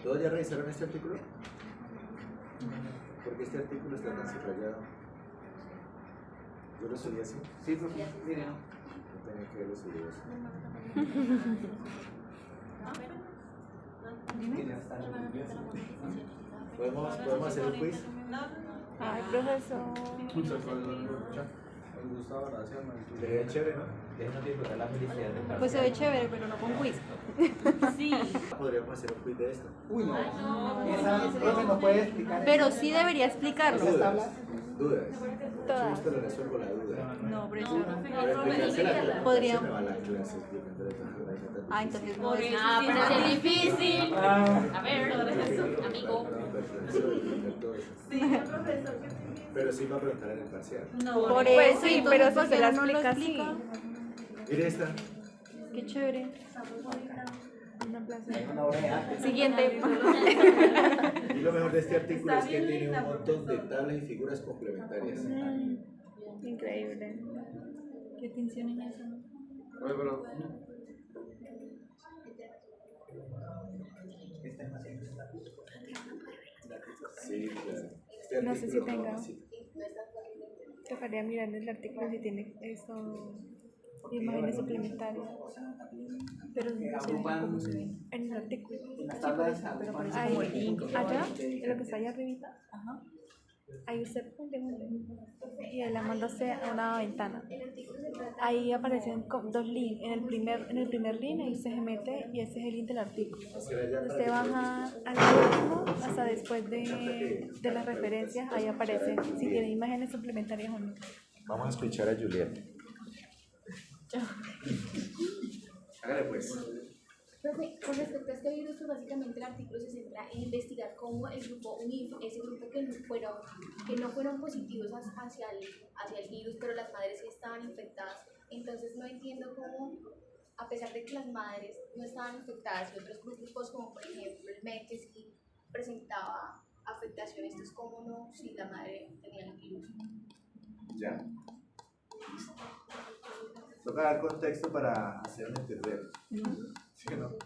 ¿Todos ya revisaron este artículo? Porque este artículo está tan subrayado. Yo lo subí así. Sí, profe. Mire, no. No tenía que haberlo subido así. Mire, hasta la nervioso. ¿Podemos hacer un quiz? Ay, profesor. Gustavo, gracias, Sería chévere, ¿no? Déjenos disfrutar la felicidad de Pues se ve chévere, pero no con quiz. Sí. Podríamos hacer un quiz de esto. Uy, no. no. Esa profe no puede explicar. Pero sí debería explicarlo. ¿Esas tablas? Dudas. Todas. Yo esto lo resuelvo la duda. No, profesor. Para explicársela a la Podría- se me va la clase explicándole tanto. Ah, entonces no Por es. eso pero es difícil. A ver, amigo. Pero sí va a preguntar en el parcial. No. Por Pues eso, sí, entonces, pero ¿por si qué se la no lo explica así. explica? Mire esta. Qué chévere. Una plaza. Una obra de arte. Siguiente. Y lo mejor de este artículo es que tiene un montón de tablas y figuras complementarias. Increíble. Qué tensión en eso. Oye, pero Sí, claro. Este No sé artículo si tenga. sí. Tocaría mirar el artículo si tiene eso, imágenes suplementarias. Pero no se ve cómo se ve. En el artículo. Las tablas. Pero parece Ahí, como el link. allá, en lo que está allá arribita, Ajá. ahí usted pone y él la manda a una ventana. Ahí aparecen dos links. En el primer link ahí usted se mete y ese es el link del artículo. Usted baja al último hasta después de las referencias, ahí aparece si tiene imágenes suplementarias o no. Vamos a escuchar a Juliet. Hágale pues. Profe, con respecto a este virus, pues básicamente el artículo se centra en investigar cómo el grupo UNIF, ese grupo que no fueron positivos hacia el virus, pero las madres sí estaban infectadas. Entonces no entiendo cómo, a pesar de que las madres no estaban infectadas y otros grupos, como por ejemplo el MEC, que sí presentaba afectación, esto es cómo no, si la madre tenía el virus. Ya. Toca dar contexto para hacerme entender. ¿Sí o no?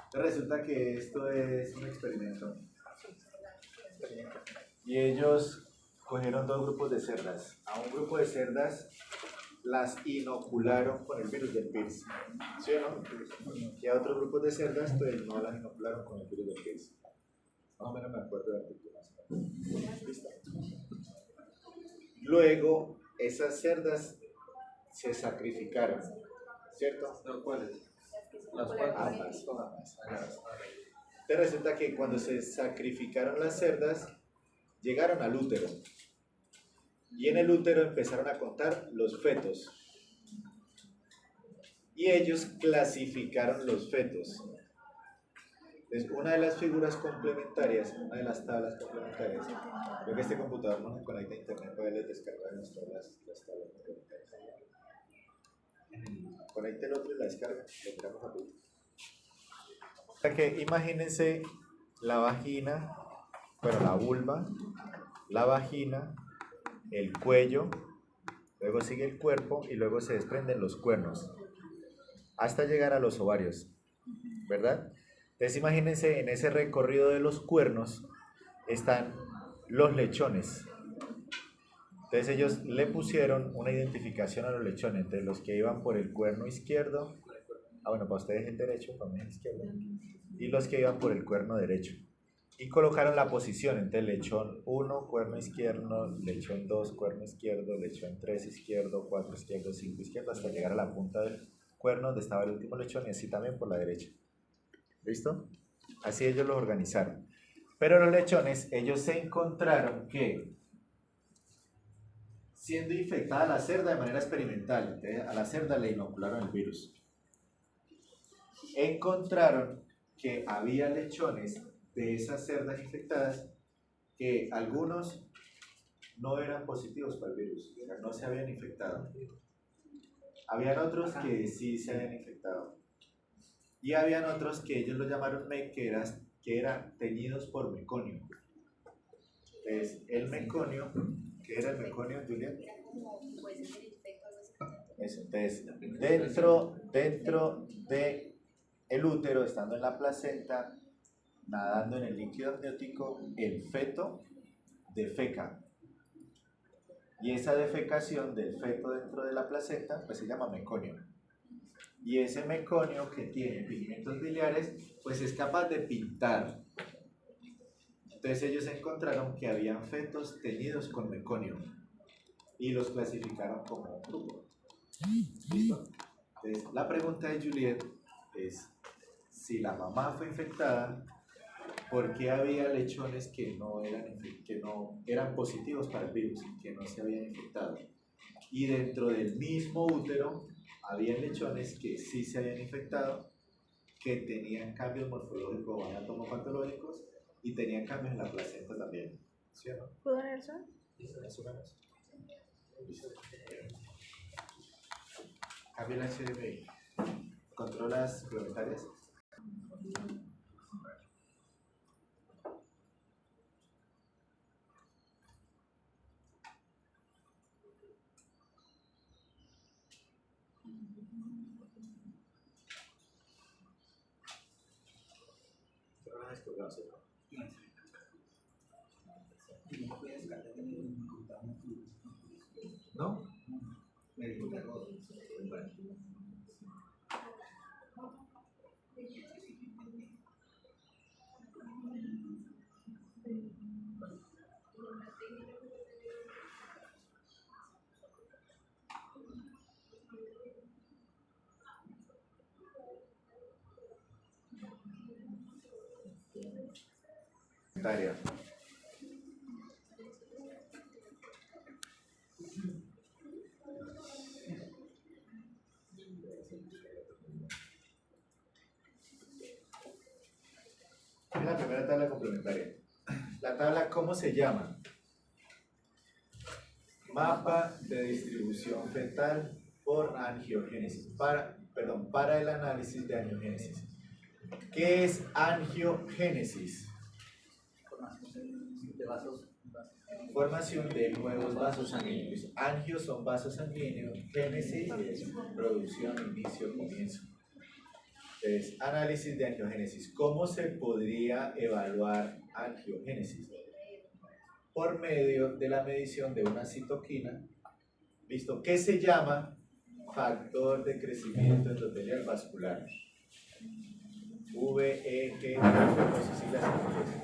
Entonces resulta que esto es un experimento. Y ellos cogieron dos grupos de cerdas. A un grupo de cerdas las inocularon con el virus del PIRS. ¿Sí o no? Y a otros grupos de cerdas pues no las inocularon con el virus del PIRS. Más o menos me acuerdo del artículo. ¿Listo? Luego, esas cerdas se sacrificaron, ¿cierto? ¿cuáles? Ambas. Te resulta que cuando se sacrificaron las cerdas, llegaron al útero. Y en el útero empezaron a contar los fetos. Y ellos clasificaron los fetos. Entonces, una de las figuras complementarias, una de las tablas complementarias, creo que este computador no se conecta a internet para descargar las tablas complementarias. Conecte el otro y la descarga, lo miramos rápido. O sea que imagínense la vagina, bueno, la vulva, la vagina, el cuello, luego sigue el cuerpo y luego se desprenden los cuernos hasta llegar a los ovarios, ¿verdad? Entonces imagínense, en ese recorrido de los cuernos están los lechones. Entonces ellos le pusieron una identificación a los lechones, entre los que iban por el cuerno izquierdo, bueno, para ustedes es el derecho, para mí es el izquierdo, y los que iban por el cuerno derecho. Y colocaron la posición entre lechón 1, cuerno izquierdo, lechón 2, cuerno izquierdo, lechón 3, izquierdo, 4, izquierdo, 5, izquierdo, hasta llegar a la punta del cuerno donde estaba el último lechón y así también por la derecha. ¿Listo? Así ellos los organizaron. Pero los lechones, ellos se encontraron que, siendo infectada la cerda de manera experimental, a la cerda le inocularon el virus. Encontraron que había lechones de esas cerdas infectadas que algunos no eran positivos para el virus, o sea, no se habían infectado. Habían otros que sí se habían infectado. Y habían otros que ellos lo llamaron MEC, que eran teñidos por meconio. Entonces, el meconio, ¿qué era el meconio, Julián? Eso, entonces, dentro de el útero, estando en la placenta, nadando en el líquido amniótico, el feto defeca. Y esa defecación del feto dentro de la placenta pues se llama meconio. Y ese meconio que tiene pigmentos biliares pues es capaz de pintar. Entonces ellos encontraron que habían fetos teñidos con meconio y los clasificaron como un grupo. ¿Listo? Entonces la pregunta de Juliet es, si la mamá fue infectada, ¿por qué había lechones que no eran positivos para el virus, que no se habían infectado? Y dentro del mismo útero había lechones que sí se habían infectado, que tenían cambios morfológicos o anatomopatológicos y tenían cambios en la placenta también. ¿Sí o no? ¿Puedo ver eso? Más o menos. Listo. Cambio el HDMI. ¿Controlas complementarias? ¿No? Tarea. Es la primera tabla complementaria. La tabla, ¿cómo se llama? Mapa de distribución fetal por angiogénesis. Para el análisis de angiogénesis. ¿Qué es angiogénesis? Formación de nuevos vasos sanguíneos. Angios son vasos sanguíneos, génesis es producción, inicio, comienzo. Entonces, análisis de angiogénesis. ¿Cómo se podría evaluar angiogénesis? Por medio de la medición de una citoquina, ¿listo? Que se llama factor de crecimiento endotelial vascular. VEG, no sé si las conoces.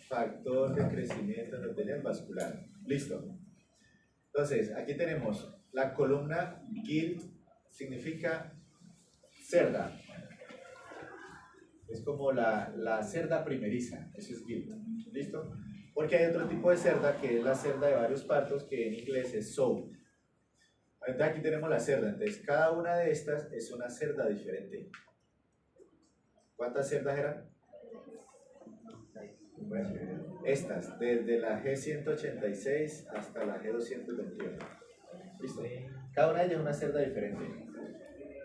Factor de crecimiento endotelial vascular. Listo. Entonces, aquí tenemos la columna GILD, significa cerda. Es como la cerda primeriza, eso es GILD. ¿Listo? Porque hay otro tipo de cerda que es la cerda de varios partos, que en inglés es sow. Entonces aquí tenemos la cerda. Entonces cada una de estas es una cerda diferente. ¿Cuántas cerdas eran? Bueno, estas, desde la G186 hasta la G221. ¿Listo? Cada una de ellas es una cerda diferente.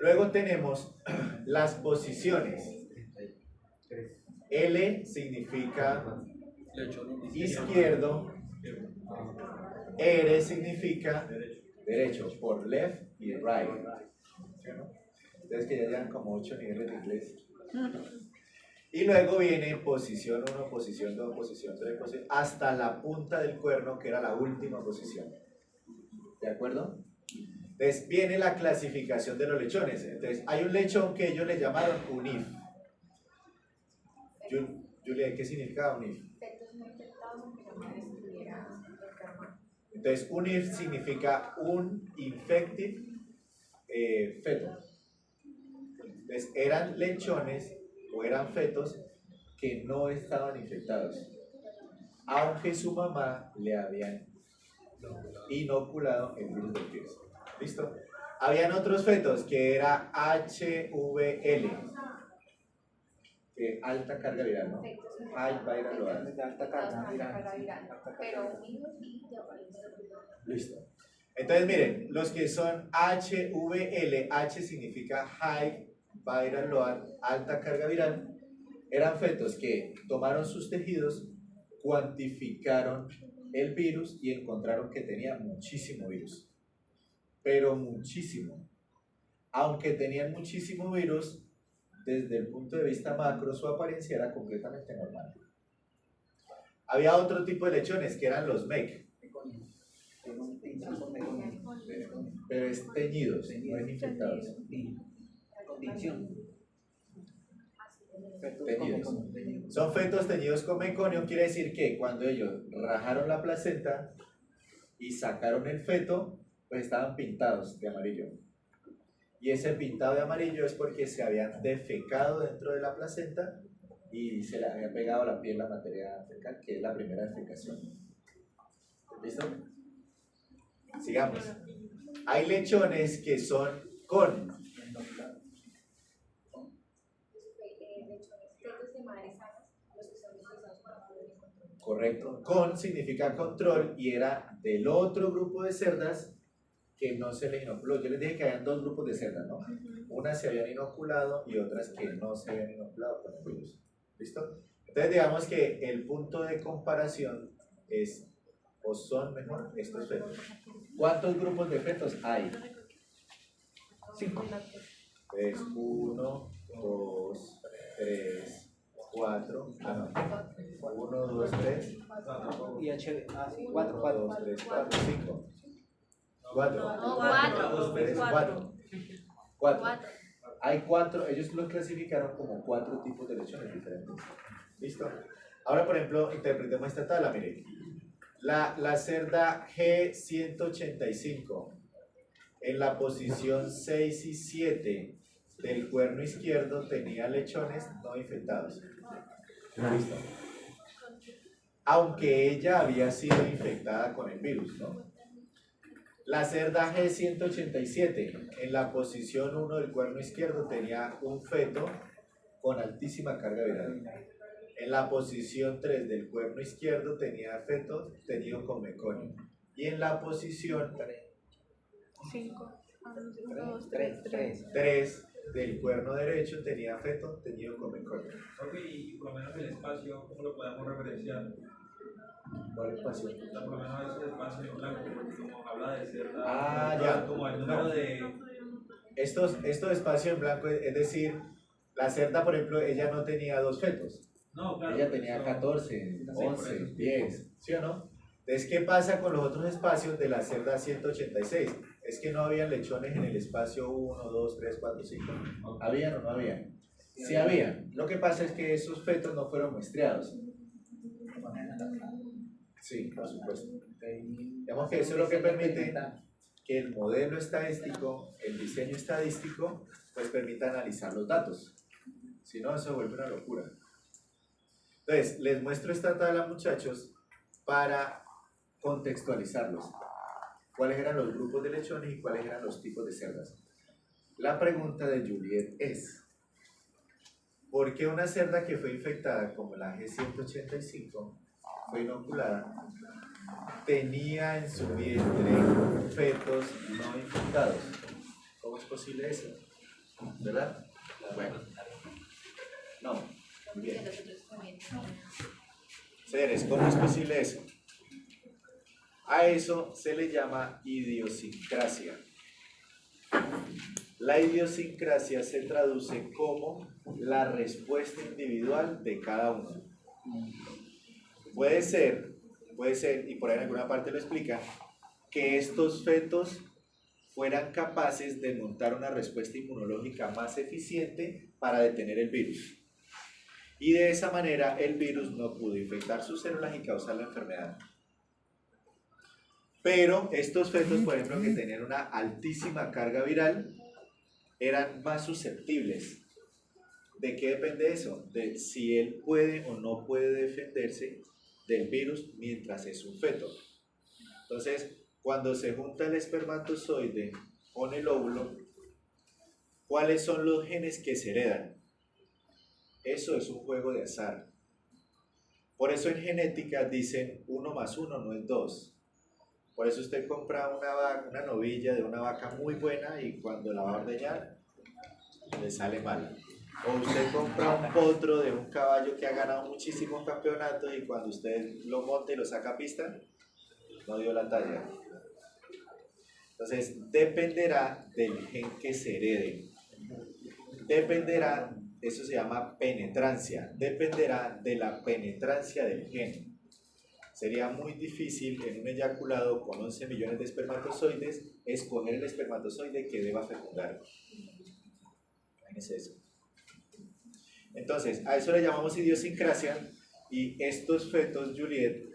Luego tenemos las posiciones. L significa izquierdo, R significa derecho, por left y right. Ustedes que ya llevan como 8 niveles de inglés. Y luego viene posición 1, posición 2, posición 3, hasta la punta del cuerno, que era la última posición. ¿De acuerdo? Entonces viene la clasificación de los lechones. Entonces hay un lechón que ellos le llamaron UNIF. Julia, ¿qué significa UNIF? Entonces UNIF significa un infected feto. Entonces eran lechones o eran fetos que no estaban infectados, aunque su mamá le habían inoculado el virus del virus. ¿Listo? Habían otros fetos que era HVL, que alta carga viral, ¿no? High viral load. De alta carga viral. Pero Listo. Entonces miren, los que son HVL, H significa High Viral Load, alta carga viral, eran fetos que tomaron sus tejidos, cuantificaron el virus y encontraron que tenía muchísimo virus. Pero muchísimo. Aunque tenían muchísimo virus, desde el punto de vista macro, su apariencia era completamente normal. Había otro tipo de lechones que eran los MEC, pero es teñidos, no es infectados. Teñidos. Son fetos teñidos con meconio, quiere decir que cuando ellos rajaron la placenta y sacaron el feto, pues estaban pintados de amarillo. Y ese pintado de amarillo es porque se habían defecado dentro de la placenta y se le había pegado a la piel la materia fecal, que es la primera defecación. ¿Listo? Sigamos. Hay lechones que son con. Correcto. Con significa control y era del otro grupo de cerdas que no se le inoculó. Yo les dije que habían dos grupos de cerdas, ¿no? Unas se habían inoculado y otras que no se habían inoculado con el virus. ¿Listo? Entonces digamos que el punto de comparación es, o son mejor, estos fetos. ¿Cuántos grupos de fetos hay? 5. Es 1, 2, 3, 4. Ah, no. 1, 2, 3. Y HB, sí, 4, 2, 3, 4, 5. 4. No, 4. 2, 3, 4. 4. Hay 4, ellos los clasificaron como 4 tipos de lechones diferentes. ¿Listo? Ahora, por ejemplo, interpretemos esta tabla, miren. La cerda G185 en la posición 6 y 7 del cuerno izquierdo tenía lechones no infectados. ¿Listo? Aunque ella había sido infectada con el virus, ¿no? La cerda G187 en la posición 1 del cuerno izquierdo tenía un feto con altísima carga viral. En la posición 3 del cuerno izquierdo tenía feto teñido con meconio. Y en la posición 5. 1, 2, 3, 3. 3 del cuerno derecho tenía feto teñido con meconio. Ok, y por lo menos el espacio, ¿cómo lo podemos referenciar? ¿Cuál espacio? Por lo menos ese espacio en blanco, porque como habla de cerda, Ah, ya. como el número No. de... Estos espacios en blanco, es decir, la cerda, por ejemplo, ella no tenía 2 fetos. No, claro. Ella tenía eso- 14, por 11, eso. 10, ¿sí o no? Entonces, ¿qué pasa con los otros espacios de la cerda 186? Es que no había lechones en el espacio 1, 2, 3, 4, 5. ¿Habían o no habían? Sí habían. Lo que pasa es que esos fetos no fueron muestreados. Sí, por supuesto. Digamos que eso es lo que permite que el modelo estadístico, el diseño estadístico, pues permita analizar los datos. Si no, eso vuelve una locura. Entonces, les muestro esta tabla, muchachos, para contextualizarlos. ¿Cuáles eran los grupos de lechones y cuáles eran los tipos de cerdas? La pregunta de Juliet es, ¿por qué una cerda que fue infectada como la G185 fue inoculada tenía en su vientre fetos no infectados? ¿Cómo es posible eso? ¿Verdad? Bueno. No. Muy bien. Seres, ¿cómo es posible eso? A eso se le llama idiosincrasia. La idiosincrasia se traduce como la respuesta individual de cada uno. Puede ser, y por ahí en alguna parte lo explica, que estos fetos fueran capaces de montar una respuesta inmunológica más eficiente para detener el virus. Y de esa manera el virus no pudo infectar sus células y causar la enfermedad. Pero estos fetos, por ejemplo, que tenían una altísima carga viral, eran más susceptibles. ¿De qué depende eso? De si él puede o no puede defenderse del virus mientras es un feto. Entonces, cuando se junta el espermatozoide con el óvulo, ¿cuáles son los genes que se heredan? Eso es un juego de azar. Por eso en genética dicen 1 más 1 no es 2. Por eso usted compra una novilla de una vaca muy buena y cuando la va a ordeñar, le sale mal. O usted compra un potro de un caballo que ha ganado muchísimos campeonatos y cuando usted lo monta y lo saca a pista, no dio la talla. Entonces, dependerá del gen que se herede. Dependerá eso se llama penetrancia, dependerá de la penetrancia del gen. Sería muy difícil en un eyaculado con 11 millones de espermatozoides escoger el espermatozoide que deba fecundar. Imagínense eso. Entonces, a eso le llamamos idiosincrasia, y estos fetos, Juliet,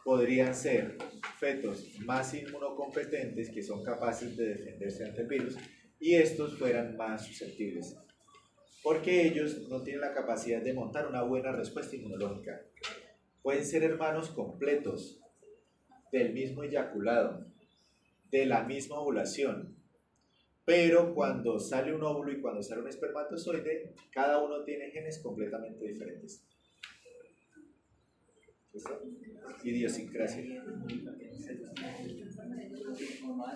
podrían ser fetos más inmunocompetentes, que son capaces de defenderse ante el virus, y estos fueran más susceptibles, porque ellos no tienen la capacidad de montar una buena respuesta inmunológica. Pueden ser hermanos completos, del mismo eyaculado, de la misma ovulación, pero cuando sale un óvulo y cuando sale un espermatozoide, cada uno tiene genes completamente diferentes. ¿Listo? Idiosincrasia.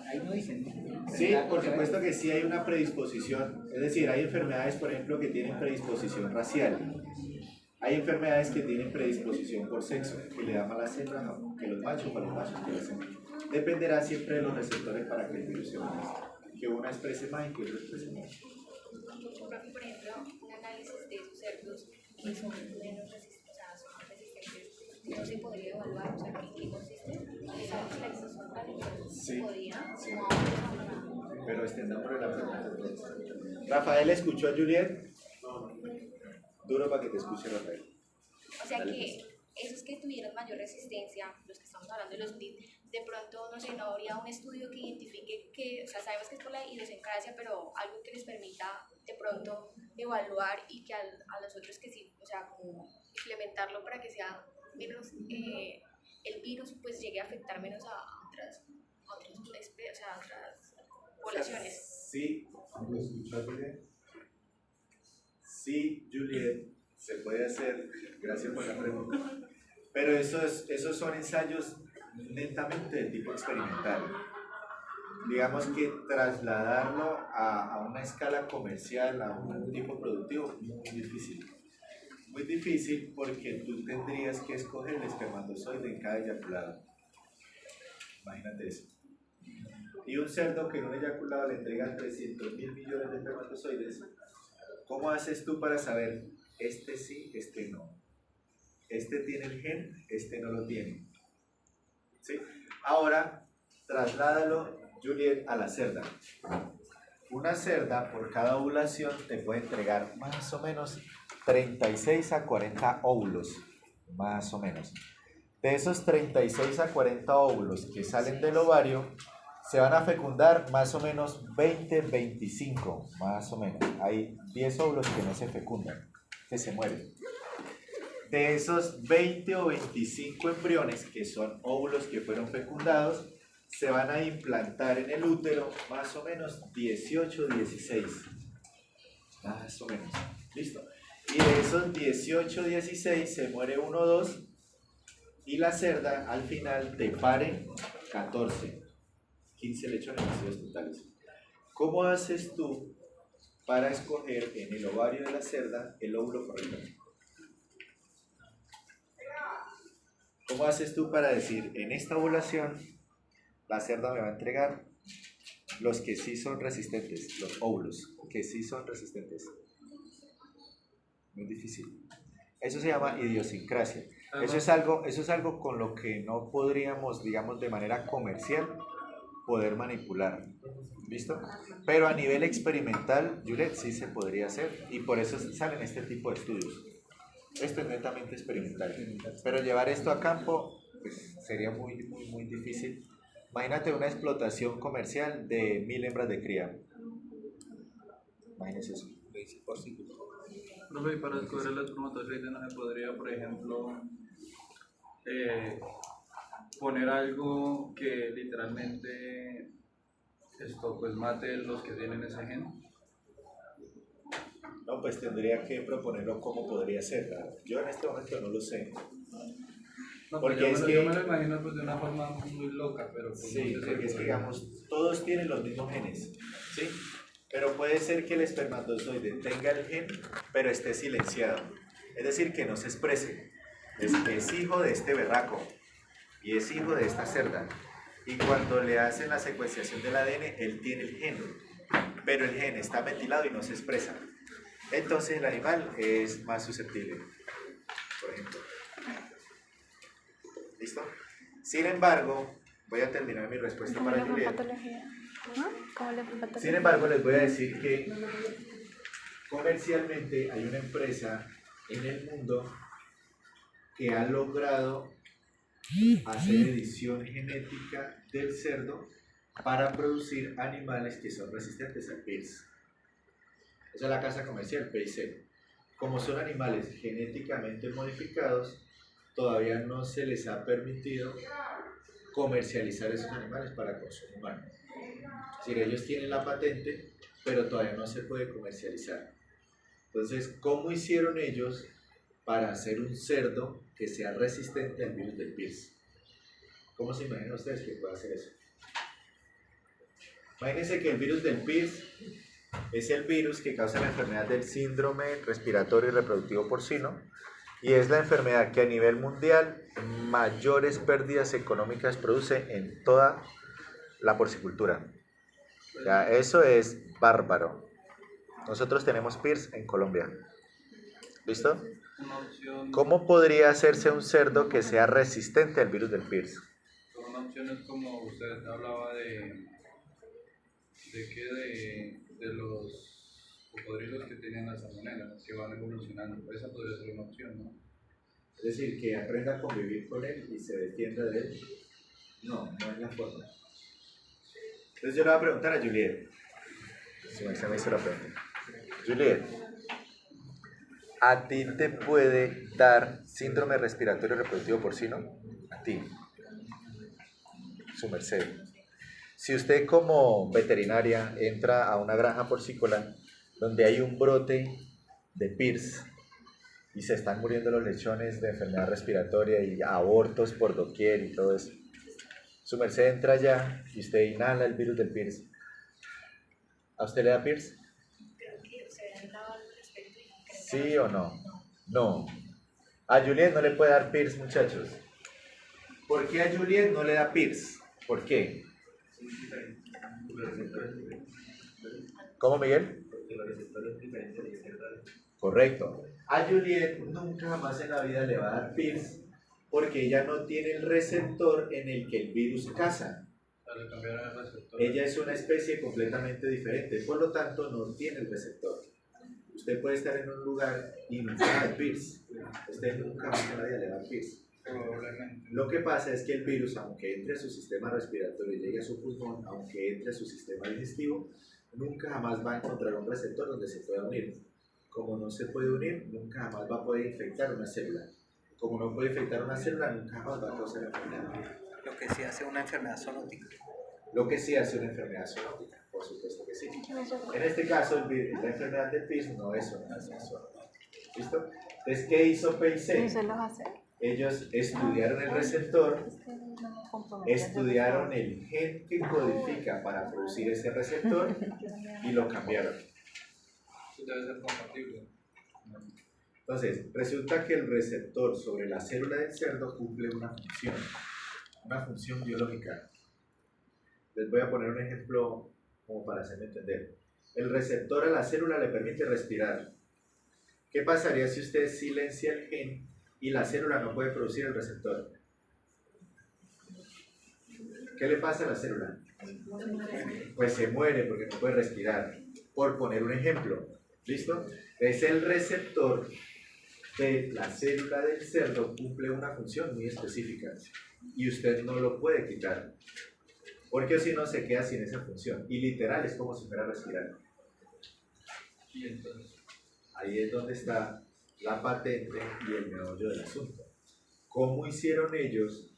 Ahí no dicen. Sí, por supuesto que sí hay una predisposición, es decir, hay enfermedades, por ejemplo, que tienen predisposición racial. Hay enfermedades que tienen predisposición por sexo, que le da malas hembras que los machos, para los machos que las hembras. Dependerá siempre de los receptores para que el virus se manifieste, que una exprese más y que otra exprese menos. Profe, por ejemplo, un análisis de esos cerdos que son menos resistentes, o sea, son más resistentes, ¿no se podría evaluar? O sea, ¿en qué consiste? ¿Sabes si la extensión Sí, podía? sí. Pero extendámosle la pregunta. Rafael, ¿escuchó a Juliet? Duro para que te escuche, Rafael. O sea Dale, que pues. esos que tuvieron mayor resistencia, los que estamos hablando de los BID, de pronto, no sé, no habría un estudio que identifique que, o sea, sabemos que es por la idiosincrasia, pero algo que les permita de pronto evaluar y que a los otros que sí, o sea, como implementarlo para que sea menos, el virus pues llegue a afectar menos a otras poblaciones. Sí, ¿lo escuchó, Juliet? Sí, Juliet, se puede hacer, gracias por la pregunta, pero esos son ensayos netamente de tipo experimental. Digamos que trasladarlo a una escala comercial, a un tipo productivo, muy difícil porque tú tendrías que escoger el espermatozoide en cada eyaculado. Imagínate eso. Y un cerdo que en un eyaculado le entregan 300.000 millones de espermatozoides, ¿cómo haces tú para saber este sí, este no? Este tiene el gen, este no lo tiene. ¿Sí? Ahora, trasládalo, Juliet, a la cerda. Una cerda por cada ovulación te puede entregar más o menos 36 a 40 óvulos, más o menos. De esos 36 a 40 óvulos que salen del ovario, se van a fecundar más o menos 20, 25, más o menos. Hay 10 óvulos que no se fecundan, que se mueren. De esos 20 o 25 embriones, que son óvulos que fueron fecundados, se van a implantar en el útero más o menos 18, 16. Más o menos. ¿Listo? Y de esos 18, 16 se muere 1 o 2 y la cerda al final te pare 14. 15 lechones nacidos totales. ¿Cómo haces tú para escoger en el ovario de la cerda el óvulo correcto? ¿Cómo haces tú para decir, en esta ovulación la cerda me va a entregar los que sí son resistentes, los óvulos que sí son resistentes? Muy difícil. Eso se llama idiosincrasia. Eso es algo con lo que no podríamos, digamos, de manera comercial poder manipular, ¿listo? Pero a nivel experimental, Juliet, sí se podría hacer y por eso salen este tipo de estudios. Esto es netamente experimental, pero llevar esto a campo pues, sería muy difícil. Imagínate una explotación comercial de 1000 hembras de cría. Imagínese eso. Profe, y para escoger el espermatozoide no se podría, por ejemplo, poner algo que literalmente pues mate los que tienen ese gen. No, pues tendría que proponerlo cómo podría ser, ¿verdad? Yo en este momento no lo sé. No, Porque yo me lo imagino pues de una forma muy loca, pero pues, sí, no sé porque es que si digamos, todos tienen los mismos genes, ¿sí? Pero puede ser que el espermatozoide tenga el gen, pero esté silenciado. Es decir, que no se exprese. Es hijo de este berraco y es hijo de esta cerda. Y cuando le hacen la secuenciación del ADN, él tiene el gen, pero el gen está metilado y no se expresa. entonces el animal es más susceptible, por ejemplo. ¿Listo? Sin embargo, voy a terminar mi respuesta ¿Cómo para le fue en Juliet. patología? ¿Cómo le fue en patología? Sin embargo, les voy a decir que comercialmente hay una empresa en el mundo que ha logrado hacer edición genética del cerdo para producir animales que son resistentes al PIRS. Esa es la casa comercial, PIC. Como son animales genéticamente modificados, todavía no se les ha permitido comercializar esos animales para consumo humano. Es decir, ellos tienen la patente, pero todavía no se puede comercializar. Entonces, ¿cómo hicieron ellos para hacer un cerdo que sea resistente al virus del PIRS? ¿Cómo se imaginan ustedes que puede hacer eso? Imagínense que el virus del PIRS es el virus que causa la enfermedad del síndrome respiratorio y reproductivo porcino, y es la enfermedad que a nivel mundial mayores pérdidas económicas produce en toda la porcicultura. O sea, eso es bárbaro. Nosotros tenemos PIRS en Colombia. ¿Listo? Una opción, ¿Cómo podría hacerse un cerdo que sea resistente al virus del PIRS? una opción es como usted hablaba de los cocodrilos que tienen las salmonelas, que van evolucionando. Esa podría ser una opción, ¿no? Es decir, que aprenda a convivir con él y se defienda de él. No, no es la forma. Entonces yo le voy a preguntar a Juliet. Si me hizo la pregunta. Juliet, ¿a ti te puede dar síndrome respiratorio reproductivo porcino? A ti. Su merced. Si usted como veterinaria entra a una granja porcícola donde hay un brote de PIRS y se están muriendo los lechones de enfermedad respiratoria y abortos por doquier y todo eso, su merced entra allá y usted inhala el virus del PIRS, ¿a usted le da PIRS? ¿Sí o no? No. A Juliet no le puede dar PIRS, muchachos. ¿Por qué a Juliet no le da PIRS? ¿Por qué? ¿Cómo, Miguel? Correcto. A Juliet nunca jamás en la vida le va a dar PIRS porque ella no tiene el receptor en el que el virus caza. Para cambiar el receptor. Ella es una especie completamente diferente, por lo tanto no tiene el receptor. Usted puede estar en un lugar y nunca va a dar PIRS. Usted nunca más en la vida le va a dar PIRS. Probablemente. Lo que pasa es que el virus, aunque entre a su sistema respiratorio y llegue a su pulmón, aunque entre a su sistema digestivo, nunca jamás va a encontrar un receptor donde se pueda unir. Como no se puede unir, nunca jamás va a poder infectar una célula. Como no puede infectar una célula, nunca jamás va a causar enfermedad. Lo que sí hace una enfermedad zoonótica. Lo que sí hace una enfermedad zoonótica, por supuesto que sí. En este caso, la enfermedad del PIRS no es una enfermedad zoonótica. ¿Listo? Entonces, ¿qué hizo PIC? ¿Se los hace? Ellos estudiaron el receptor, estudiaron el gen que codifica para producir ese receptor y lo cambiaron. Eso debe ser compatible. Entonces, resulta que el receptor sobre la célula del cerdo cumple una función biológica. Les voy a poner un ejemplo como para hacerme entender. El receptor a la célula le permite respirar. ¿Qué pasaría si usted silencia el gen y la célula no puede producir el receptor? ¿Qué le pasa a la célula? Pues se muere porque no puede respirar. Por poner un ejemplo, ¿listo? Es el receptor de la célula del cerdo cumple una función muy específica y usted no lo puede quitar, porque si no se queda sin esa función y literal es como si fuera a respirar. Y entonces, Ahí es donde está la patente y el meollo del asunto. ¿Cómo hicieron ellos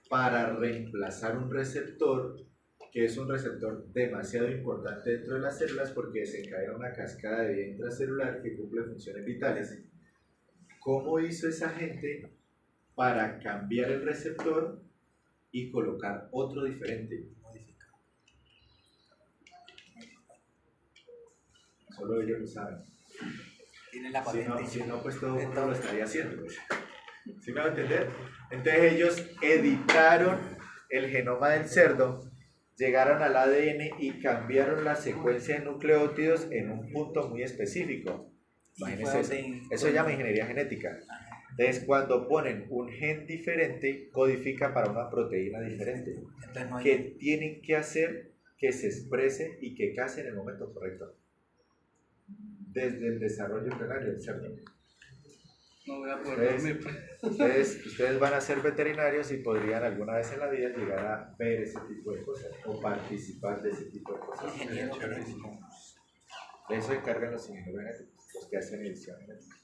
para reemplazar un receptor que es un receptor demasiado importante dentro de las células porque desencadena una cascada de vida intracelular que cumple funciones vitales? ¿Cómo hizo esa gente para cambiar el receptor y colocar otro diferente? Solo ellos lo saben. Tienen la Si patente. no, pues todo el mundo lo estaría haciendo. ¿Sí me va a entender? Entonces ellos editaron el genoma del cerdo, llegaron al ADN y cambiaron la secuencia de nucleótidos en un punto muy específico. Imagínense eso. Eso se llama ingeniería genética. Entonces, cuando ponen un gen diferente, codifica para una proteína diferente, Entonces no hay. que tienen que hacer que se exprese y que case en el momento correcto. Desde el desarrollo embrionario del cerdo. No voy a poder dormir. Ustedes van a ser veterinarios y podrían alguna vez en la vida llegar a ver ese tipo de cosas o participar de ese tipo de cosas. Ingeniero genético. De eso se encargan los ingenieros genéticos, los que hacen edición genética.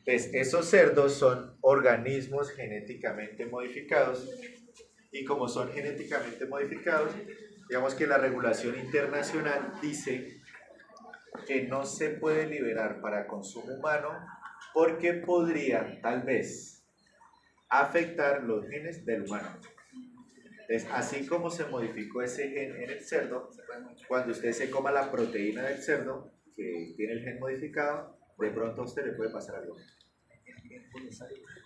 Entonces, esos cerdos son organismos genéticamente modificados y como son genéticamente modificados, digamos que la regulación internacional dice que no se puede liberar para consumo humano porque podría, tal vez, afectar los genes del humano. Entonces, así como se modificó ese gen en el cerdo, cuando usted se coma la proteína del cerdo, que tiene el gen modificado, de pronto a usted le puede pasar algo.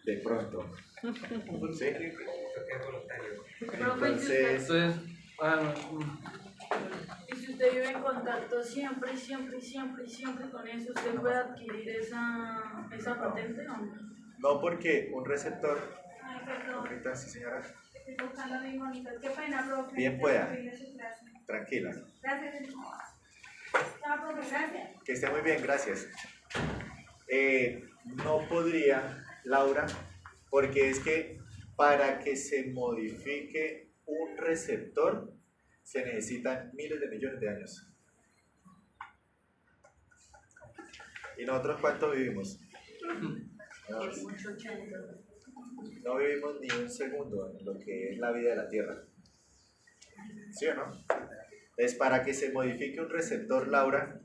De pronto. ¿Sí? Entonces, Y si usted vive en contacto siempre con eso, ¿usted puede adquirir esa patente o no? no porque un receptor. Ay, perdón. Ahorita, sí, señora. Estoy buscando a mi monito. Qué pena, profe. Bien pueda. Termine su clase. Tranquila. Gracias. Chao, profe. Gracias. Que esté muy bien, gracias. No podría, Laura, porque es que para que se modifique un receptor se necesitan miles de millones de años. ¿Y nosotros cuánto vivimos? No vivimos ni un segundo en lo que es la vida de la Tierra. ¿Sí o no? Entonces, para que se modifique un receptor, Laura,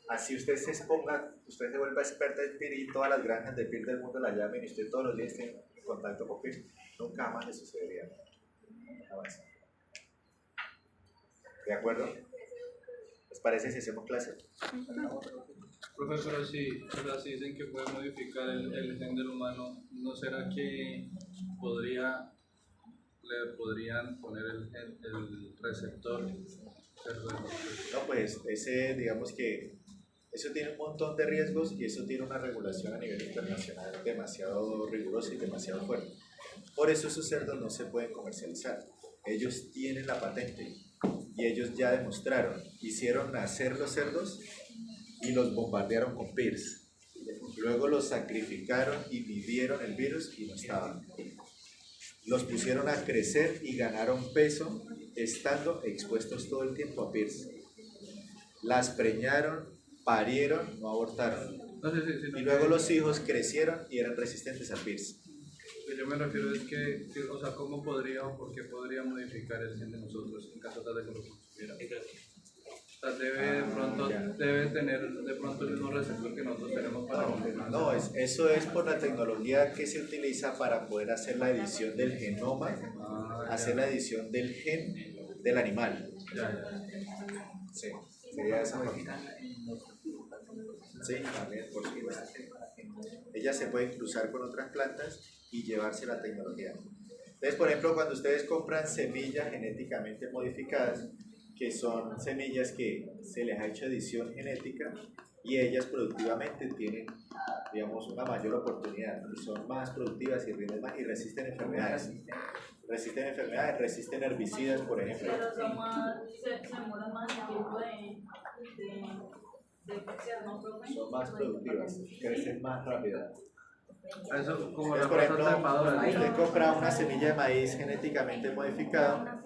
así usted se exponga, usted se vuelva experta en PIR y todas las granjas de PIR del mundo la llamen y usted todos los días esté en contacto con PIR, nunca más le sucedería. Jamás. ¿De acuerdo? ¿Les parece si hacemos clase? Profesor, pero si dicen que puede modificar el gen del humano, ¿no será que le podrían poner el receptor? No, pues ese, digamos que eso tiene un montón de riesgos y eso tiene una regulación a nivel internacional demasiado rigurosa y demasiado fuerte. Por eso esos cerdos no se pueden comercializar. Ellos tienen la patente y ellos ya demostraron, hicieron nacer los cerdos y los bombardearon con PIRS. Luego los sacrificaron y midieron el virus y no estaban. Los pusieron a crecer y ganaron peso estando expuestos todo el tiempo a PIRS. Las preñaron, parieron, no abortaron. Y luego los hijos crecieron y eran resistentes al PIRS. Yo me refiero es que, o sea, ¿cómo podría o por qué podría modificar el gen de nosotros en caso tal de que lo consumiera? O sea, debe tener de pronto el mismo receptor que nosotros tenemos para... No, eso es por la tecnología que se utiliza para poder hacer la edición del genoma, hacer la edición del gen del animal. Sí, sería esa forma. Sí, también, por supuesto. Ellas se pueden cruzar con otras plantas y llevarse la tecnología. Entonces, por ejemplo, cuando ustedes compran semillas genéticamente modificadas, que son semillas que se les ha hecho edición genética y ellas productivamente tienen, digamos, una mayor oportunidad y son más productivas y rinden más y resisten enfermedades. Resisten herbicidas, por ejemplo. Pero se demoran más el tiempo de crecer, ¿no, profe? Son más productivas, crecen más rápido. Eso como Entonces, por ejemplo, usted compra una semilla de maíz genéticamente modificada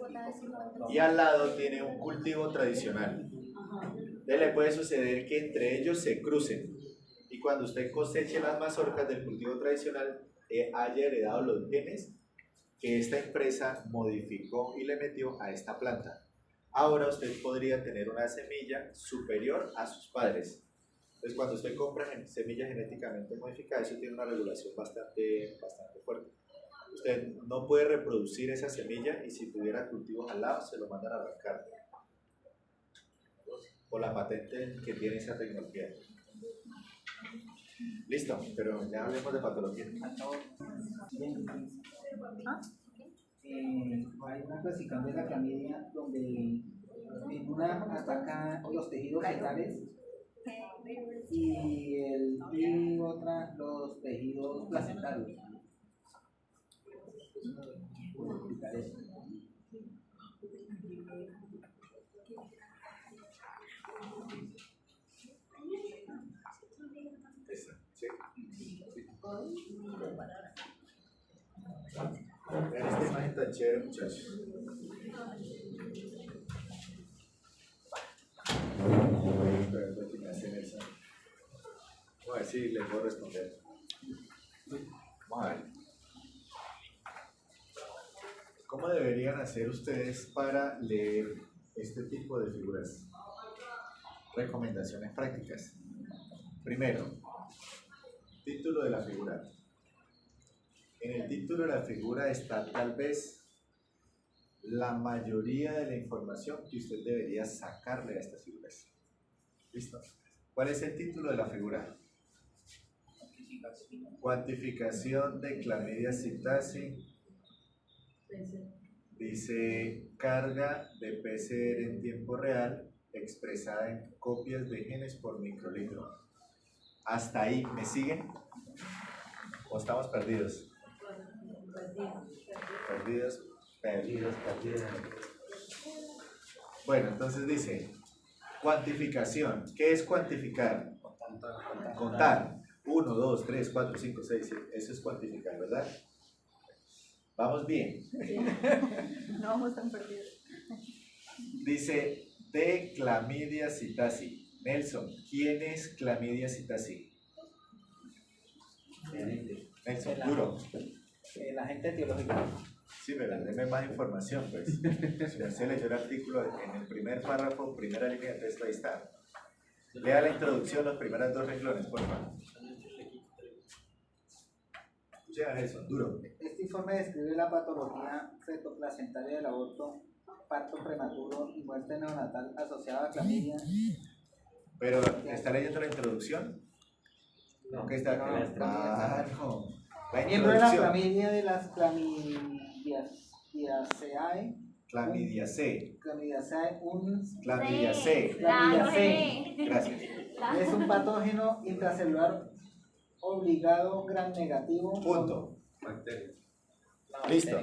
y al lado tiene un cultivo tradicional. Entonces le puede suceder que entre ellos se crucen y cuando usted coseche las mazorcas del cultivo tradicional haya heredado los genes que esta empresa modificó y le metió a esta planta. Ahora usted podría tener una semilla superior a sus padres. Entonces, cuando usted compra semillas genéticamente modificadas, eso tiene una regulación bastante fuerte. Usted no puede reproducir esa semilla y si tuviera cultivos al lado, se lo mandan a arrancar por la patente que tiene esa tecnología. Listo, pero ya hablemos de patología. Hay una clasificación de la clamidia donde en una ataca los tejidos fetales y el serían los tejidos placentarios. Explicar eso. Esa, sí. Vean esta imagen tan chévere, muchachos. Pero que me hacen esa. Vamos a ver si les puedo responder. Vamos a ver. ¿Cómo deberían hacer ustedes para leer este tipo de figuras? Recomendaciones prácticas. Primero, título de la figura. En el título de la figura está tal vez la mayoría de la información que usted debería sacarle a estas figuras. ¿Listo? ¿Cuál es el título de la figura? Cuantificación de clamidia psittacea. Dice carga de PCR en tiempo real expresada en copias de genes por microlitro. Hasta ahí, ¿me siguen? ¿O estamos perdidos? Perdidos. Bueno, entonces dice, cuantificación. ¿Qué es cuantificar? Contar. 1, 2, 3, 4, 5, 6, 7. Eso es cuantificar, ¿verdad? Vamos bien. No vamos tan perdidos. Dice, de clamidia psittacea. Nelson, ¿quién es clamidia psittacea? Nelson, duro. El agente etiológico. Sí, pero denme más información, pues. Si usted leyó el artículo en el primer párrafo, primera línea de texto, ahí está. Lea la introducción, los primeros 2 renglones, por favor. Escuchen a Nelson, duro. Este informe describe la patología fetoplacentaria del aborto, parto prematuro y muerte neonatal asociada a clamidia. Pero, ¿está leyendo la introducción? No, ¿qué está? No. No. La Miembro de la introducción. familia de las Clamidiaceae. Clamidiaceae. Clamidiaceae, Clamidiaceae. Clamidiaceae. Gracias. Es un patógeno intracelular obligado gram negativo. Punto. Bacteria. Listo.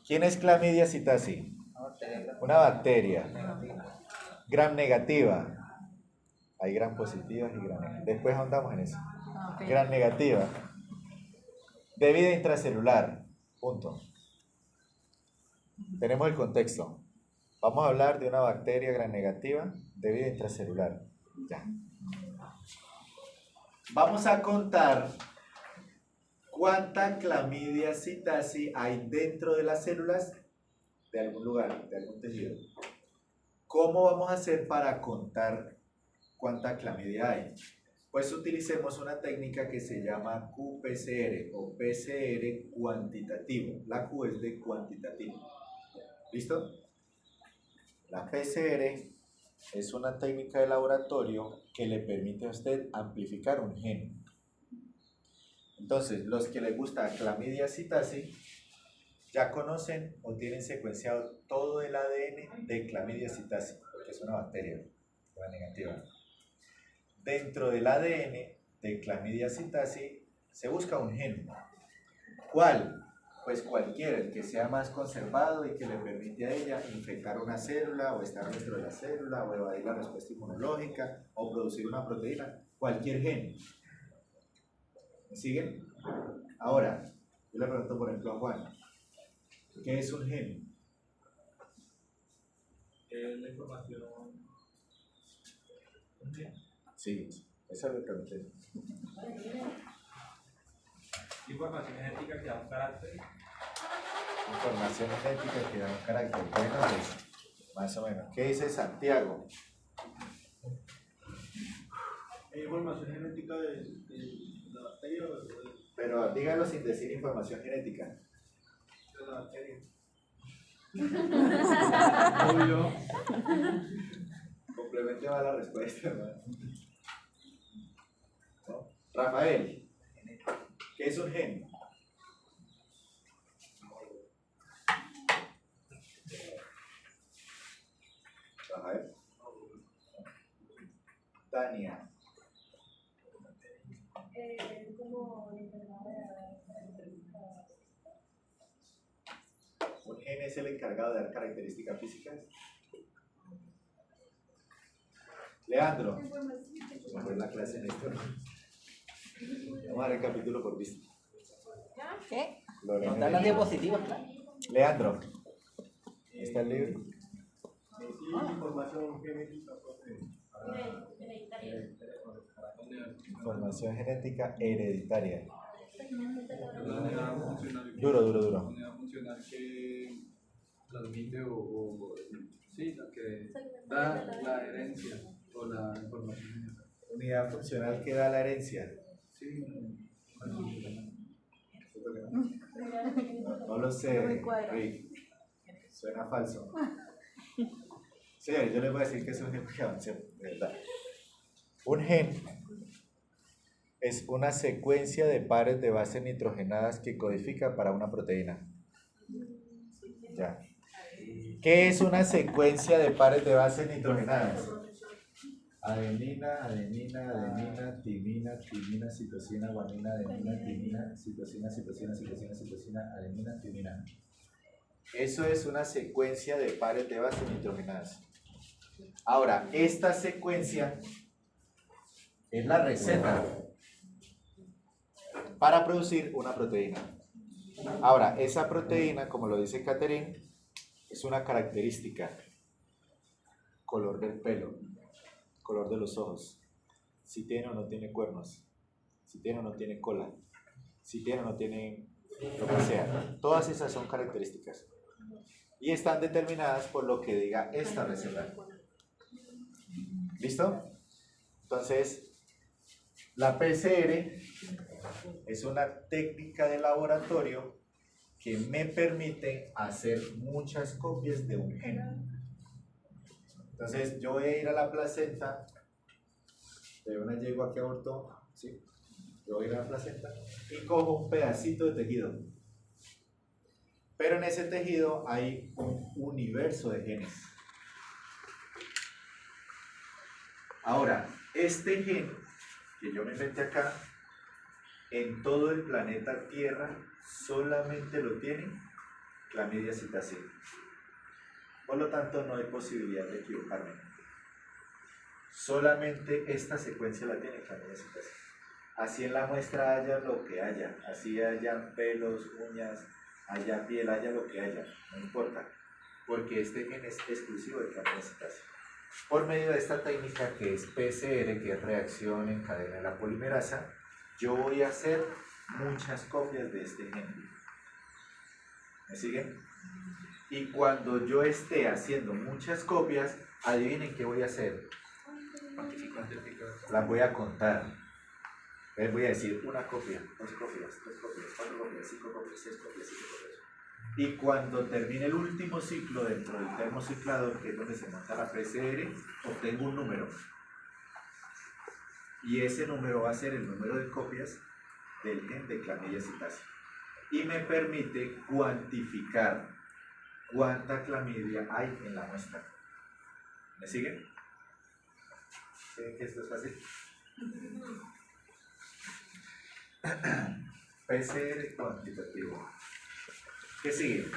¿Quién es clamidia psittacea? Una bacteria. Gram negativa. Hay gram positivas y gram negativas. Después ahondamos en eso. Gram negativa. De vida intracelular. Punto. Tenemos el contexto. Vamos a hablar de una bacteria gram negativa de vida intracelular. Ya. Vamos a contar cuánta clamidia psittacea hay dentro de las células de algún lugar, de algún tejido. ¿Cómo vamos a hacer para contar cuánta clamidia hay? Pues utilicemos una técnica que se llama QPCR o PCR cuantitativo. La Q es de cuantitativo. ¿Listo? La PCR es una técnica de laboratorio que le permite a usted amplificar un gen. Entonces, los que les gusta clamidia psittacea ya conocen o tienen secuenciado todo el ADN de clamidia psittacea, porque es una bacteria, la negativa. Dentro del ADN de clamidia psittacea se busca un gen. ¿Cuál? Pues cualquiera, el que sea más conservado y que le permite a ella infectar una célula o estar dentro de la célula o evadir la respuesta inmunológica o producir una proteína, cualquier gen. ¿Me siguen? Ahora, yo le pregunto por ejemplo a Juan, ¿qué es un gen? Es la información. Sí, eso le pregunté. Información genética que da un carácter. Información genética que da un carácter. Bueno, pues, más o menos. ¿Qué dice Santiago? Información genética de la bacteria o de Pero dígalo sin decir información genética. la bacteria. Obvio. Complemente va la respuesta, ¿verdad? ¿No? Rafael, ¿qué es un gen? Rafael. Tania. Como ¿quién es el encargado de dar características físicas? Leandro. Vamos a ver la clase en esto. Vamos a ver el capítulo por vista. ¿Qué? Nos dan las diapositivas, claro. Leandro. ¿Está el libro? Información genética. Información genética hereditaria. La unidad funcional. Duro. La unidad funcional que transmite sí, la que da la herencia o la información. Unidad funcional que da la herencia. Sí. No lo sé, Rick. Suena falso. Sí, yo les voy a decir que es un gen que avanza, de verdad. Un gen es una secuencia de pares de bases nitrogenadas que codifica para una proteína. Ya. ¿Qué es una secuencia de pares de bases nitrogenadas? Adenina, adenina, adenina, timina, timina, citosina, guanina, adenina, timina, citosina, citosina, citosina, citosina, adenina, timina. Eso es una secuencia de pares de bases nitrogenadas. Ahora, esta secuencia es la receta para producir una proteína. Ahora, esa proteína, como lo dice Catherine, es una característica. Color del pelo, color de los ojos, si tiene o no tiene cuernos, si tiene o no tiene cola, si tiene o no tiene lo que sea. Todas esas son características y están determinadas por lo que diga esta receta. ¿Listo? Entonces, la PCR es una técnica de laboratorio que me permite hacer muchas copias de un gen. Entonces, yo voy a ir a la placenta de una yegua que abortó, ¿sí? Yo voy a ir a la placenta y cojo un pedacito de tejido. Pero en ese tejido hay un universo de genes. Ahora, este gen que yo me inventé acá, en todo el planeta Tierra solamente lo tiene Chlamydia psittaci. Por lo tanto, no hay posibilidad de equivocarme. Solamente esta secuencia la tiene Chlamydia psittaci. Así en la muestra haya lo que haya, así hayan pelos, uñas, haya piel, haya lo que haya, no importa, porque este gen es exclusivo de Chlamydia psittaci. Por medio de esta técnica que es PCR, que es reacción en cadena de la polimerasa, yo voy a hacer muchas copias de este gen. ¿Me siguen? Y cuando yo esté haciendo muchas copias, adivinen qué voy a hacer. Las voy a contar. Les voy a decir una copia, 2 copias, 3 copias, 4 copias, 5 copias, 6 copias, 7 copias. Y cuando termine el último ciclo dentro del termociclador, que es donde se monta la PCR, obtengo un número. Y ese número va a ser el número de copias del gen de Chlamydia psittaci. Y me permite cuantificar cuánta clamidia hay en la muestra. ¿Me siguen? ¿Creen que esto es fácil? PCR cuantitativo. ¿Qué sigue?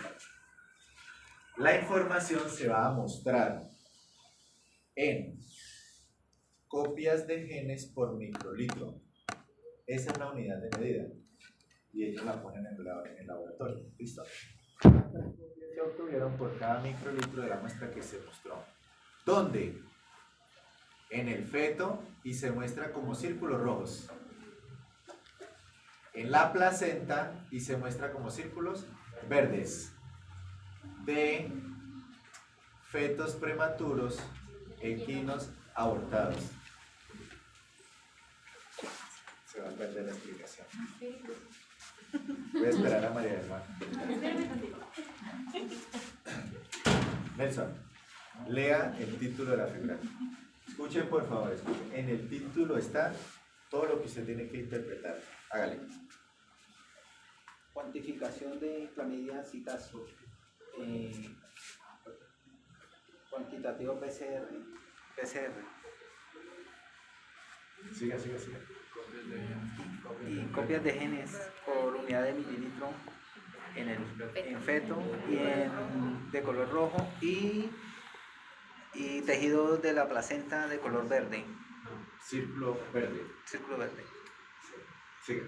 La información se va a mostrar en copias de genes por microlitro. Esa es la unidad de medida. Y ellos la ponen en el laboratorio. ¿Listo? Se obtuvieron por cada microlitro de la muestra que se mostró. ¿Dónde? En el feto y se muestra como círculos rojos. En la placenta y se muestra como círculos verdes. De fetos prematuros, equinos, abortados. Se va a perder la explicación. Voy a esperar a María del Mar. Nelson, lea el título de la figura. Escuchen, por favor, escuchen. En el título está todo lo que usted tiene que interpretar. Hágale. Cuantificación de Chlamydia psittaci. Cuantitativo PCR. Siga. Y copias de genes por unidad de mililitro en feto y de color rojo y tejido de la placenta de color verde, Círculo verde. círculo verde, Sigue.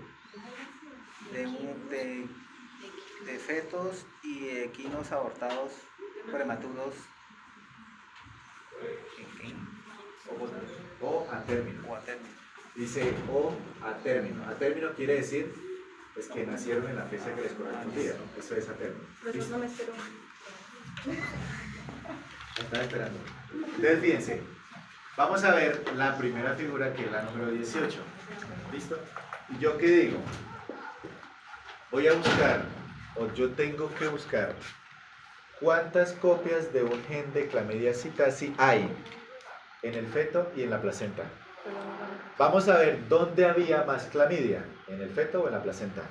de fetos y equinos abortados prematuros O a término. o a término. Dice o a término. A término quiere decir pues, que nacieron en la fecha que les correspondía, ¿no? Eso es a término. Pero no me espero. Estaba esperando. Entonces, fíjense. Vamos a ver la primera figura, que es la número 18. ¿Listo? ¿Y yo qué digo? Voy a buscar, o yo tengo que buscar, cuántas copias de un gen de Chlamydia psittaci hay en el feto y en la placenta. Vamos a ver dónde había más clamidia, en el feto o en la placenta.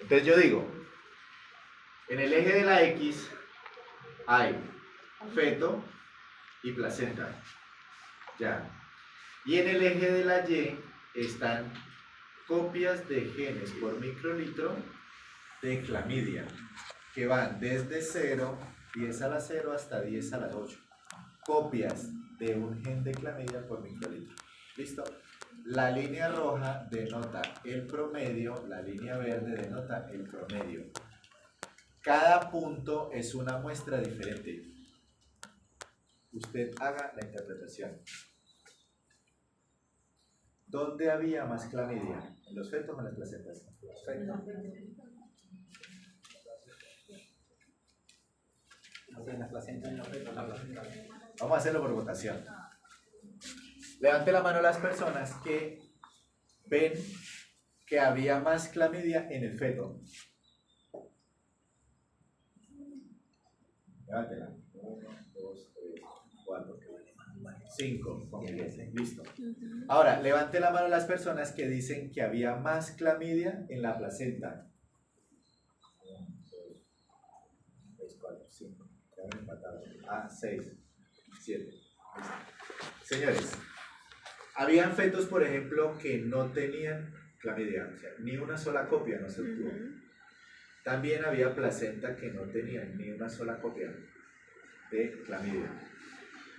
Entonces yo digo, en el eje de la X hay feto y placenta. Ya. Y en el eje de la Y están copias de genes por microlitro de clamidia, que van desde 0, 10 a la 0 hasta 10 a la 8. Copias de un gen de clamidia por microlitro. ¿Listo? La línea roja denota el promedio, la línea verde denota el promedio. Cada punto es una muestra diferente. Usted haga la interpretación. ¿Dónde había más clamidia? ¿En los fetos o en las placentas? En la placenta, en los fetos. Vamos a hacerlo por votación. Levante la mano las personas que ven que había más clamidia en el feto. Levántela. 1, 2, 3, 4, 5. Listo. Ahora, levante la mano las personas que dicen que había más clamidia en la placenta. 1, 2, 3, 4, 5. Quedaron empatados. 6, 7. Señores, habían fetos, por ejemplo, que no tenían clamidia, o sea, ni una sola copia no se obtuvo. También había placenta que no tenían ni una sola copia de clamidia.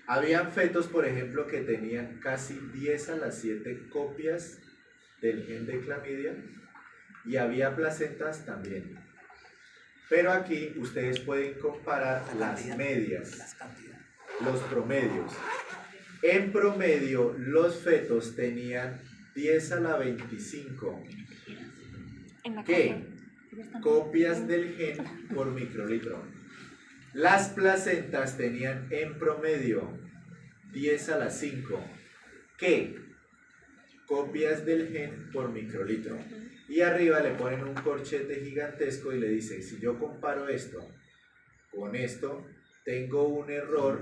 Habían fetos, por ejemplo, que tenían casi 10 a las 7 copias del gen de clamidia, y había placentas también. Pero aquí ustedes pueden comparar las medias, los promedios. En promedio, los fetos tenían 10 a la 25 copias del gen por microlitro. Las placentas tenían en promedio 10 a la 5 copias del gen por microlitro. Y arriba le ponen un corchete gigantesco y le dicen, si yo comparo esto con esto, tengo un error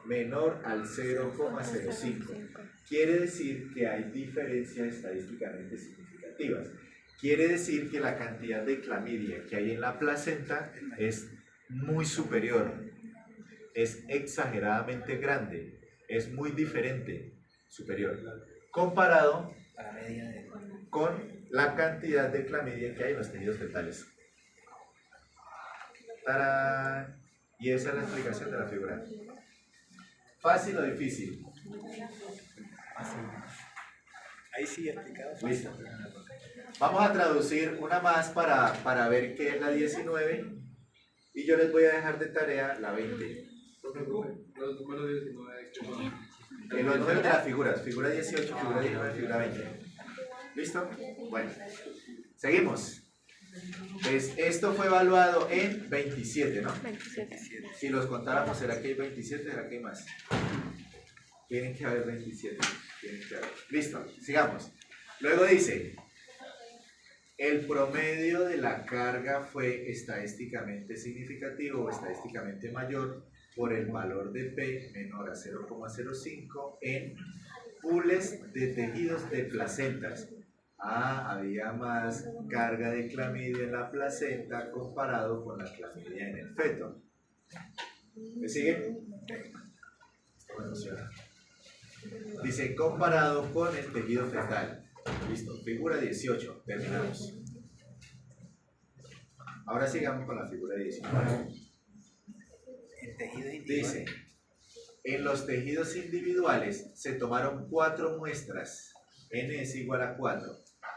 menor al 0,05. Quiere decir que hay diferencias estadísticamente significativas. Quiere decir que la cantidad de clamidia que hay en la placenta es muy superior, es exageradamente grande, es muy diferente, superior, comparado con la cantidad de clamidia que hay en los tejidos fetales. ¡Tarán! Y esa es la explicación de la figura. ¿Fácil o difícil? Ahí sí explicado. Listo. Vamos a traducir una más para ver qué es la 19, y yo les voy a dejar de tarea la 20. Los números 19 que son. Los números de las figuras, figura 18, figura 19, figura 20. ¿Listo? Bueno, seguimos. Pues esto fue evaluado en 27, ¿no? 27. Si los contáramos, ¿será que hay 27? ¿Será que hay más? Tienen que haber 27. Tienen que haber. Listo, sigamos. Luego dice, el promedio de la carga fue estadísticamente significativo o estadísticamente mayor por el valor de P menor a 0,05 en pools de tejidos de placentas. Había más carga de clamidia en la placenta comparado con la clamidia en el feto. ¿Me sigue? Dice, comparado con el tejido fetal. Listo, figura 18, terminamos. Ahora sigamos con la figura 19. En tejidos individuales. Dice, en los tejidos individuales se tomaron 4 muestras. N es igual a 4.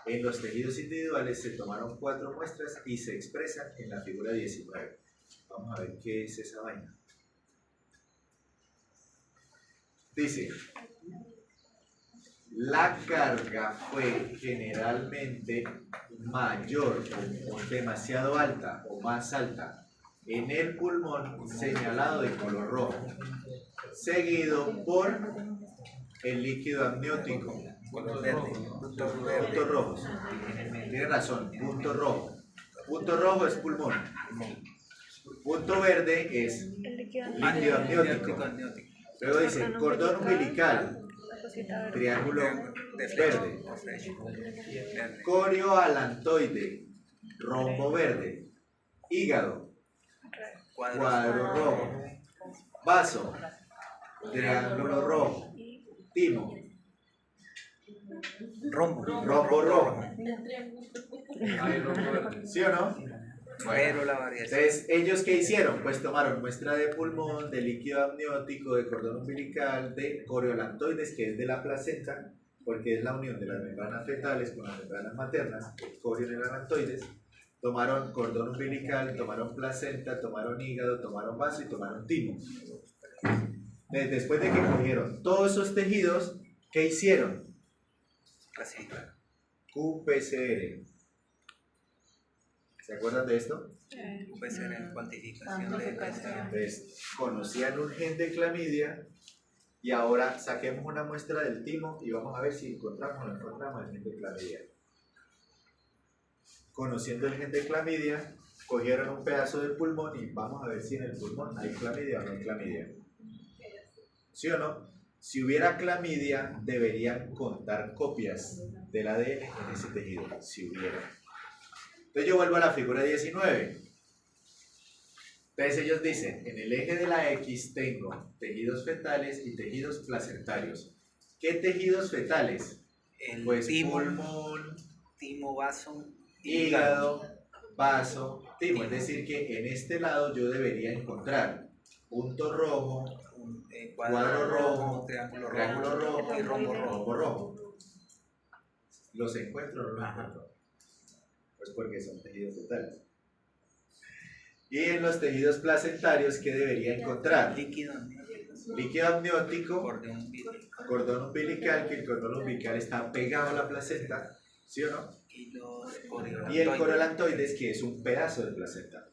En los tejidos individuales se tomaron 4 muestras y se expresan en la figura 19. Vamos a ver qué es esa vaina. Dice, la carga fue generalmente mayor o demasiado alta o más alta en el pulmón señalado de color rojo, seguido por el líquido amniótico. Puntos rojos. Tiene razón, punto rojo. Punto rojo es pulmón. Punto verde es El líquido líquido amniótico. Luego dice cordón umbilical, triángulo verde, corioalantoide, rombo verde, hígado, cuadro rojo, vaso, triángulo rojo, timo, rombo rojo. Ahí rombo verde. ¿Sí o no? Pero la variación. Entonces, ¿ellos qué hicieron? Pues tomaron muestra de pulmón, de líquido amniótico, de cordón umbilical, de coriolantoides, que es de la placenta, porque es la unión de las membranas fetales con las membranas maternas, el coriolantoides. Tomaron cordón umbilical, tomaron placenta, tomaron hígado, tomaron vaso y tomaron timo. Entonces, después de que cogieron todos esos tejidos, ¿qué hicieron? Así. QPCR. ¿Se acuerdan de esto? Puede ser en cuantificación de PCR. Entonces, conocían un gen de clamidia y ahora saquemos una muestra del timo y vamos a ver si encontramos o no encontramos el gen de clamidia. Conociendo el gen de clamidia, cogieron un pedazo del pulmón y vamos a ver si en el pulmón hay clamidia o no hay clamidia. ¿Sí o no? Si hubiera clamidia, deberían contar copias del ADN en ese tejido, si hubiera. Entonces yo vuelvo a la figura 19. Entonces ellos dicen, en el eje de la X tengo tejidos fetales y tejidos placentarios. ¿Qué tejidos fetales? Pues pulmón, timo, vaso, hígado, vaso, timo. Es decir que en este lado yo debería encontrar punto rojo, cuadro rojo, triángulo rojo y rombo rojo. ¿Los encuentro o no los encuentro? Pues porque son tejidos fetales. Y en los tejidos placentarios, ¿qué debería encontrar? líquido Amniótico, cordón umbilical, que el cordón umbilical está pegado a la placenta, ¿sí o no? Y el coriolantoides, que es un pedazo de placenta.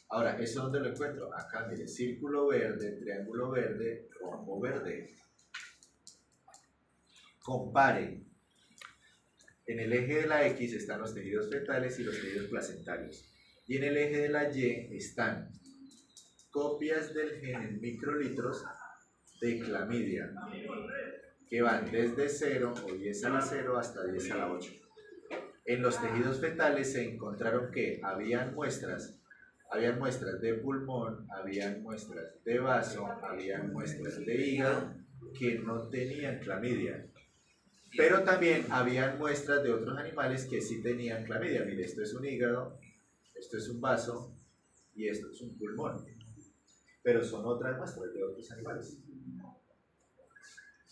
Ahora, ¿eso dónde lo encuentro? Acá, mire, círculo verde, triángulo verde, rombo verde. Compare. En el eje de la X están los tejidos fetales y los tejidos placentarios. Y en el eje de la Y están copias del gen en microlitros de clamidia, que van desde 0 o 10 a la 0 hasta 10 a la 8. En los tejidos fetales se encontraron que habían muestras de pulmón, habían muestras de vaso, habían muestras de hígado que no tenían clamidia. Pero también habían muestras de otros animales que sí tenían clamidia. Mire, esto es un hígado, esto es un vaso y esto es un pulmón. Pero son otras muestras de otros animales.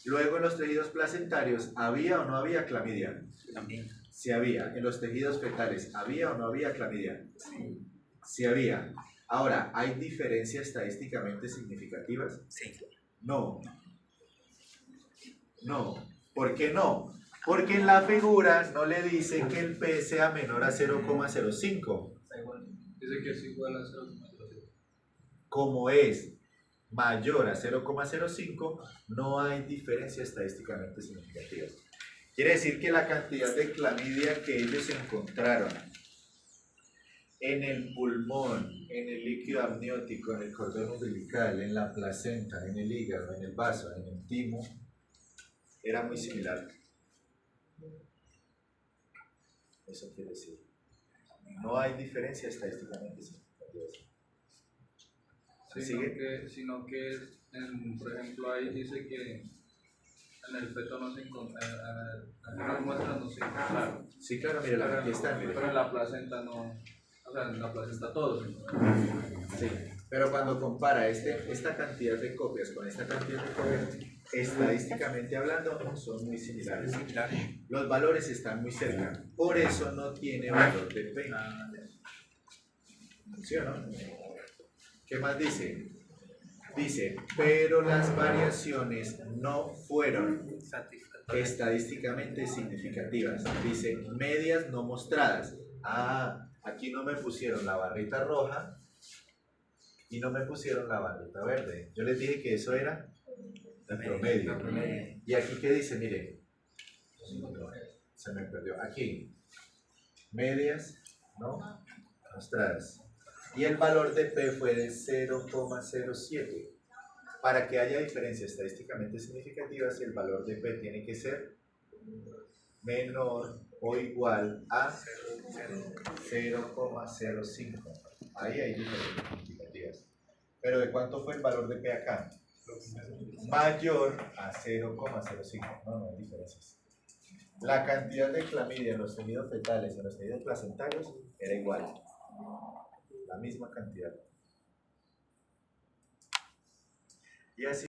Luego en los tejidos placentarios, ¿había o no había clamidia? También. Sí había. En los tejidos fetales, ¿había o no había clamidia? Sí. Sí había. Ahora, ¿hay diferencias estadísticamente significativas? Sí. No. No. ¿Por qué no? Porque en la figura no le dice que el P sea menor a 0,05. Dice que es igual a 0,05. Como es mayor a 0,05, no hay diferencia estadísticamente significativa. Quiere decir que la cantidad de clamidia que ellos encontraron en el pulmón, en el líquido amniótico, en el cordón umbilical, en la placenta, en el hígado, en el vaso, en el timo, era muy similar. Eso quiere decir, no hay diferencia estadísticamente significativa. Sino que por ejemplo, ahí dice que en el feto no se encontraron, en las muestras no se encontraron. Sí, claro, mire, aquí está, mire. Pero en la placenta no, o sea, en la placenta todo se encontró. Sí, pero cuando compara esta cantidad de copias con esta cantidad de copias, estadísticamente hablando, son muy similares. Los valores están muy cerca, por eso no tiene valor de P. ¿Sí o no? ¿Qué más dice? Dice, pero las variaciones no fueron estadísticamente significativas. Dice, medias no mostradas. Ah, aquí no me pusieron la barrita roja y no me pusieron la barrita verde. Yo les dije que eso era el promedio. Y aquí, ¿qué dice? Mire, se me perdió. Aquí, medias no mostradas. Y el valor de P fue de 0,07. Para que haya diferencias estadísticamente significativas, el valor de P tiene que ser menor o igual a 0,05. Ahí hay diferencias significativas. Pero ¿de cuánto fue el valor de P acá? Mayor a 0,05. No hay diferencias. La cantidad de clamidia en los tejidos fetales y en los tejidos placentarios era igual. La misma cantidad. Y así